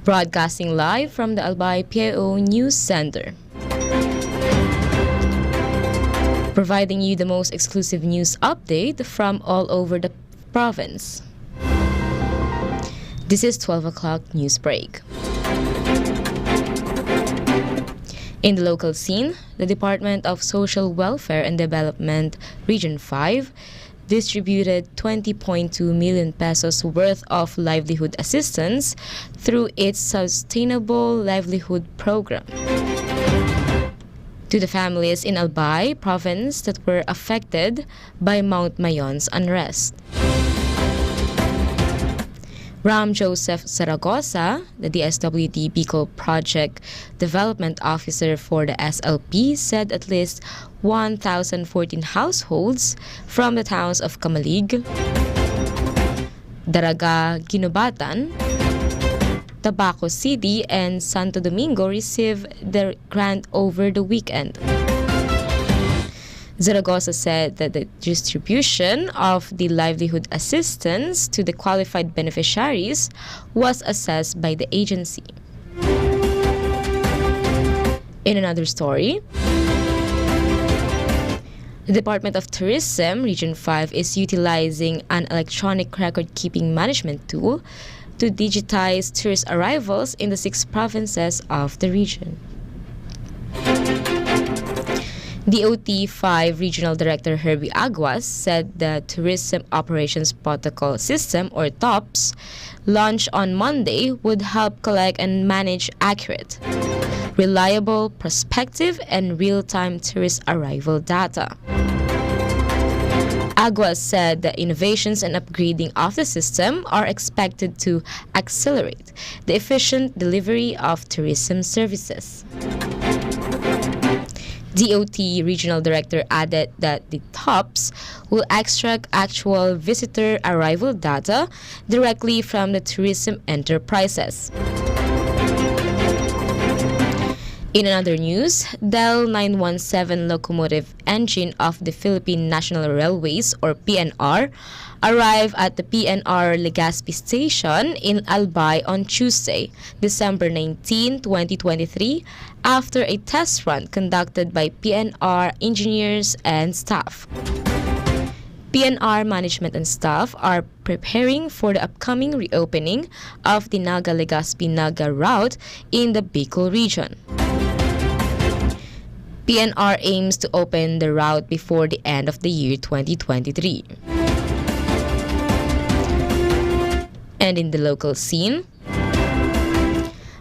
Broadcasting live from the Albay Pio News Center. Providing you the most exclusive news update from all over the province. This is 12 o'clock news break. In the local scene, the Department of Social Welfare and Development, Region 5, distributed 20.2 million pesos worth of livelihood assistance through its Sustainable Livelihood Program to the families in Albay province that were affected by Mount Mayon's unrest. Ram Joseph Zaragoza, the DSWD Bicol Project Development Officer for the SLP, said at least 1,014 households from the towns of Camalig, Daraga, Ginobatan, Tabaco City, and Santo Domingo received the grant over the weekend. Zaragoza said that the distribution of the livelihood assistance to the qualified beneficiaries was assessed by the agency. In another story, the Department of Tourism, Region 5, is utilizing an electronic record-keeping management tool to digitize tourist arrivals in the 6 provinces of the region. DOT 5 Regional Director Herbie Aguas said the Tourism Operations Protocol System, or TOPS, launched on Monday would help collect and manage accurate, reliable, prospective, and real-time tourist arrival data. Aguas said the innovations and upgrading of the system are expected to accelerate the efficient delivery of tourism services. DOT Regional Director added that the TOPS will extract actual visitor arrival data directly from the tourism enterprises. In another news, Del 917 locomotive engine of the Philippine National Railways, or PNR, arrived at the PNR Legazpi Station in Albay on Tuesday, December 19, 2023, after a test run conducted by PNR engineers and staff. PNR management and staff are preparing for the upcoming reopening of the Naga-Legazpi-Naga route in the Bicol region. PNR aims to open the route before the end of the year 2023. And in the local scene,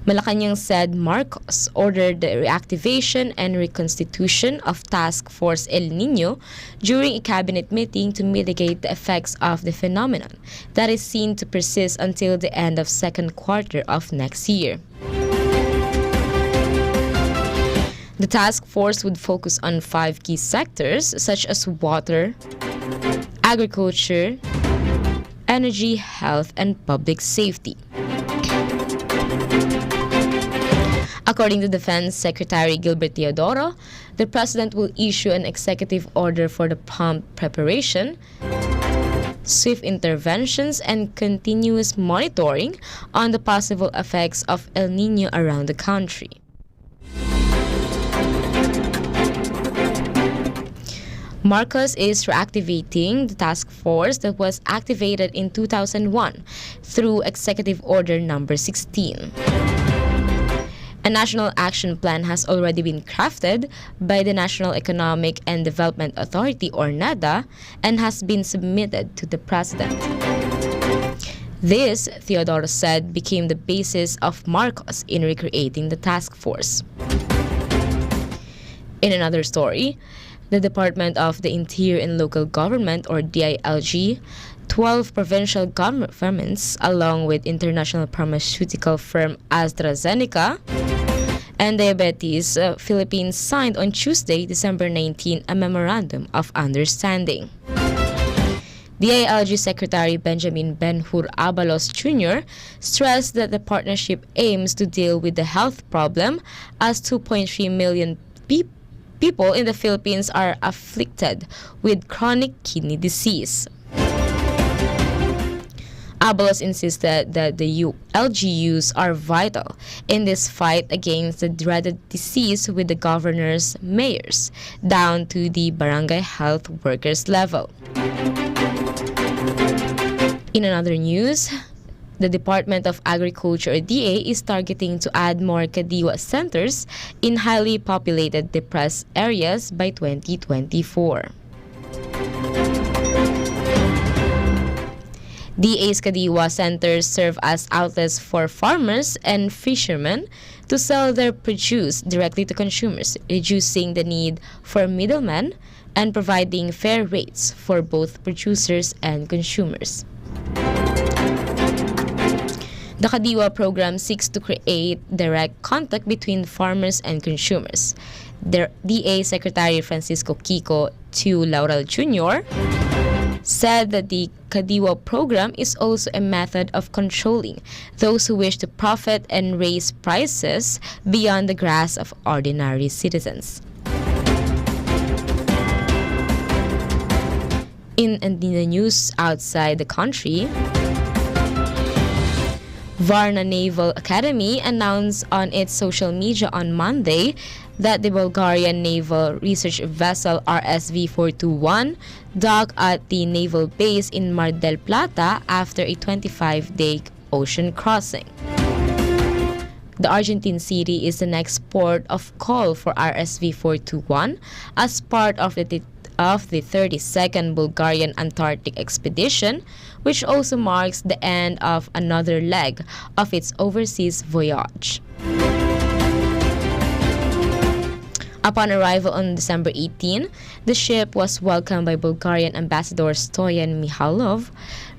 Malacanang said Marcos ordered the reactivation and reconstitution of Task Force El Niño during a cabinet meeting to mitigate the effects of the phenomenon that is seen to persist until the end of second quarter of next year. The task force would focus on 5 key sectors such as water, agriculture, energy, health, and public safety. According to Defense Secretary Gilbert Teodoro, the President will issue an executive order for the prompt preparation, swift interventions, and continuous monitoring on the possible effects of El Niño around the country. Marcos is reactivating the task force that was activated in 2001 through Executive Order Number 16. A national action plan has already been crafted by the National Economic and Development Authority, or NEDA, and has been submitted to the President. This, Theodoro said, became the basis of Marcos in recreating the task force. In another story, the Department of the Interior and Local Government, or DILG, 12 provincial governments, along with international pharmaceutical firm AstraZeneca and Diabetes Philippines, signed on Tuesday, December 19, a Memorandum of Understanding. DILG Secretary Benjamin Ben-Hur Abalos Jr. stressed that the partnership aims to deal with the health problem as 2.3 million people in the Philippines are afflicted with chronic kidney disease. Abalos insisted that the LGUs are vital in this fight against the dreaded disease, with the governors, mayors, down to the barangay health workers level. In another news, the Department of Agriculture, or DA, is targeting to add more Kadiwa centers in highly populated depressed areas by 2024. DA's Kadiwa centers serve as outlets for farmers and fishermen to sell their produce directly to consumers, reducing the need for middlemen and providing fair rates for both producers and consumers. The Kadiwa program seeks to create direct contact between farmers and consumers. The DA Secretary Francisco Kiko Tu Laurel Jr. said that the Kadiwa program is also a method of controlling those who wish to profit and raise prices beyond the grasp of ordinary citizens. In the news outside the country, Varna Naval Academy announced on its social media on Monday that the Bulgarian naval research vessel RSV-421 docked at the naval base in Mar del Plata after a 25-day ocean crossing. The Argentine city is the next port of call for RSV-421 as part of the 32nd Bulgarian Antarctic expedition, which also marks the end of another leg of its overseas voyage. Upon arrival on December 18, the ship was welcomed by Bulgarian Ambassador Stoyan Mihailov,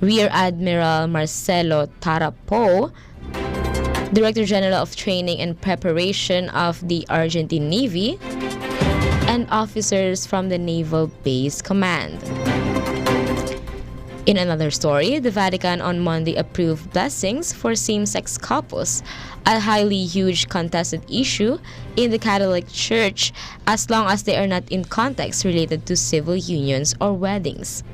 Rear Admiral Marcelo Tarapo, Director General of Training and Preparation of the Argentine Navy, and officers from the Naval Base Command. In another story, the Vatican on Monday approved blessings for same-sex couples, a highly huge contested issue in the Catholic Church as long as they are not in context related to civil unions or weddings.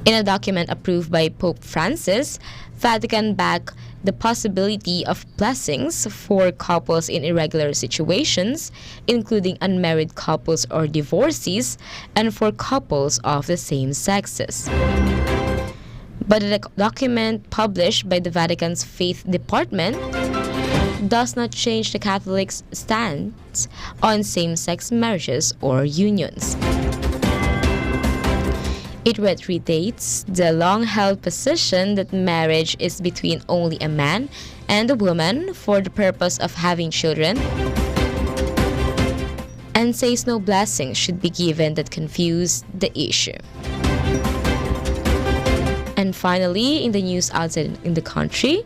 In a document approved by Pope Francis, Vatican backed the possibility of blessings for couples in irregular situations, including unmarried couples or divorcees, and for couples of the same sexes. But the document published by the Vatican's Faith Department does not change the Catholics' stance on same-sex marriages or unions. It reiterates the long-held position that marriage is between only a man and a woman for the purpose of having children, and says no blessings should be given that confuse the issue. And finally, in the news outside in the country,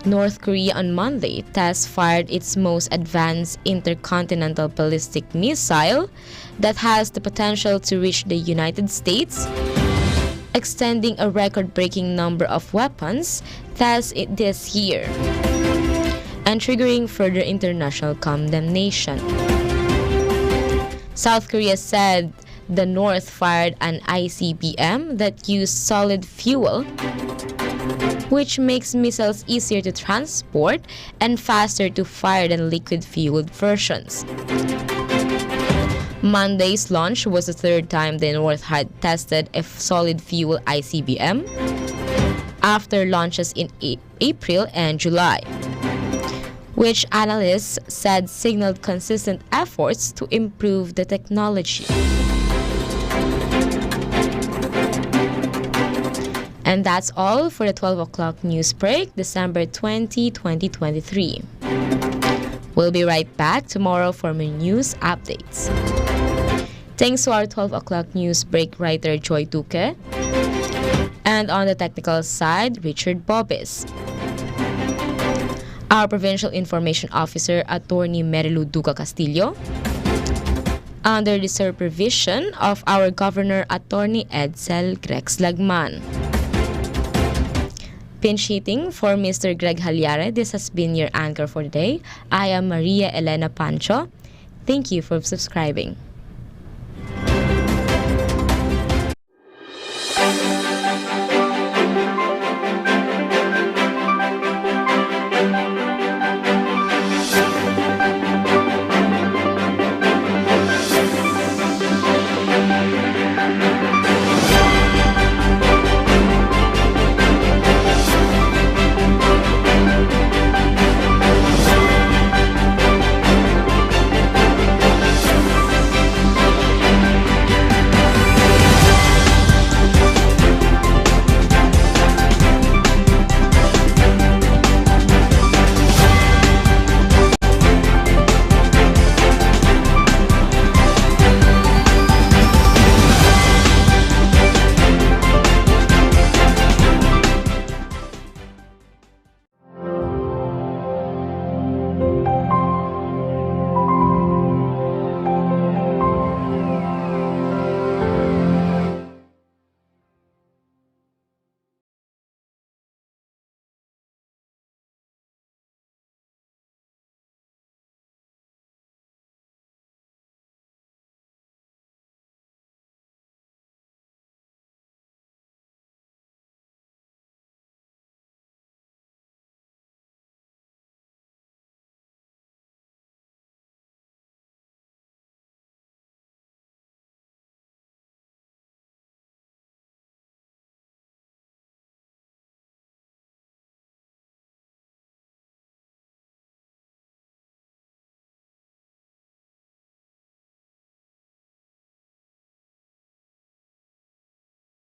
North Korea on Monday test-fired its most advanced intercontinental ballistic missile that has the potential to reach the United States, extending a record-breaking number of weapons tests this year and triggering further international condemnation. South Korea said the North fired an ICBM that used solid fuel, which makes missiles easier to transport and faster to fire than liquid-fueled versions. Monday's launch was the third time the North had tested a solid-fuel ICBM after launches in April and July, which analysts said signaled consistent efforts to improve the technology. And that's all for the 12 o'clock news break, December 20, 2023. We'll be right back tomorrow for more news updates. Thanks to our 12 o'clock news break writer Joy Duque, and on the technical side, Richard Bobis. Our Provincial Information Officer, Attorney Merilu Duca Castillo, under the supervision of our Governor, Attorney Edsel Grex Lagman. Pinch hitting for Mr. Greg Halyare, this has been your anchor for today. I am Maria Elena Pancho. Thank you for subscribing.